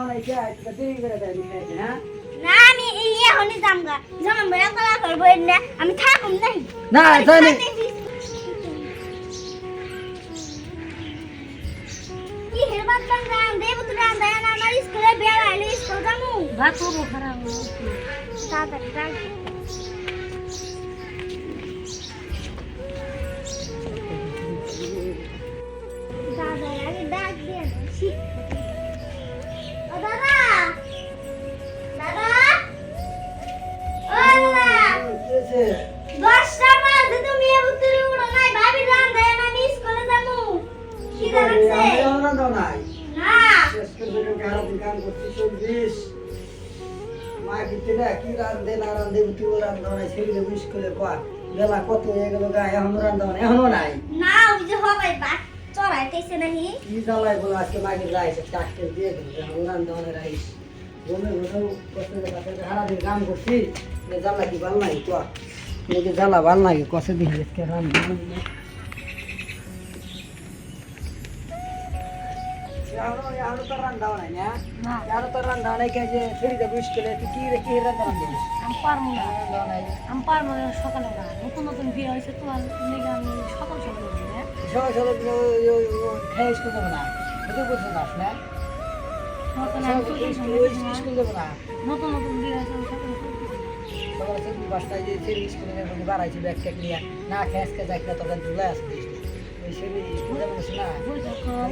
অনাইছে আজকে দেরি করে দেয় খাইতে হ্যাঁ না আমি এখনই যামগা যখন বেড়া করা করবো না আমি থাকুম নাই না জানি কি হেরবাদ বাংলাম দেব তো রান দেয় না আমার স্কুলে বেড়া আইলে স্কুল যামু ভাত করবো খারাপ তাড়াতাড়ি ডাক দাদা আগে ডাক দিয়ে শিখ ও দাদা দাদা ও দাদা কেছে 10টা বাজে তুমি উত্তরে উড়ো নাই ভাবি রান দেয় না আমি স্কুলে যামু কি লাগছে আমি না নাই না শেষ করে কারণ কাম করতে 24 মা কিতে কি রান্ধে না রান্ধে তুই রান্ধা নাই ছেলে মিস করে কর বেলা কত হয়ে গেল গা এখন রান্ধা নাই এখনো নাই না ওই যে হবাই বাট চড়াইতেছে নাহি কি জ্বালাই বলো আজকে মাকে যাইছে চাকরি দিয়ে দিল এখন রান্ধা নাই রাইস বলে বলে কষ্ট করে সারা দিন কাম করছি জ্বালা কি ভাল নাই তো মেয়েকে জ্বালা ভাল লাগে কষে দিন আজকে রান্ধা ಯಾರು ತರ ಅಂದವನ ಯಾರು ತರ ಅಂದವನ যে ফেরিতে বসলে তুই কি রে কি রান্না রান্ধিস আমি পারবো না আমি পারবো না সকালে না নতুন নতুন বিয়ে হয়েছে তো আর লেগে আমি সকাল সকাল হ্যাঁ সবাই সবাই খেয়ে স্কুল যাবো না বুঝতে বুঝতে পারছ না নতুন আমি স্কুল যাবো না নতুন নতুন বিয়ে হয়েছে আমি সকাল সবাই সব বাসায় যে ছেলে স্কুলে যাবো বাড়াইছি ব্যাগ ট্যাগ নিয়ে না খেয়ে আজকে যাই না তখন ঝুলে আসবে ওই ছেলে স্কুল যাবো না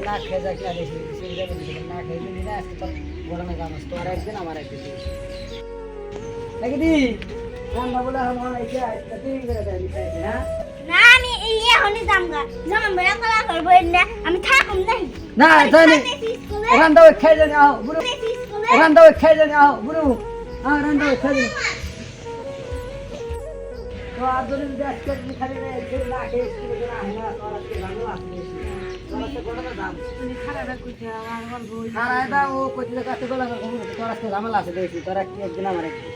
না খেয়ে যাই না বেশি স্কুল যাবো না খেয়ে যদি না আজকে তোর গরমে গান আসতো আর একদিন আমার একদিন নাকি দি ঠান্ডা বলে এখন অনেক দেরি করে দেয় খাইতে হ্যাঁ না আমি এখনই যামগা যখন বেড়া করা করবো না আমি থাকুম নাই না জানি রান্না ওই খাই জানি আও বুড়ো রান্না ওই খাই জানি আও বুড়ো হ্যাঁ রান্না ওই খাই জানি তো আর যদি আজকে খালি না খেয়ে স্কুলে না না তোর আজকে ভালো আসবে তোর আজকে কোনটা দাম তুমি খারাপ করতে আমার বই খারাপ ও কইতে কাছে বলা তোর আজকে ঝামেলা আছে দেখি তোর একদিন আমার একদিন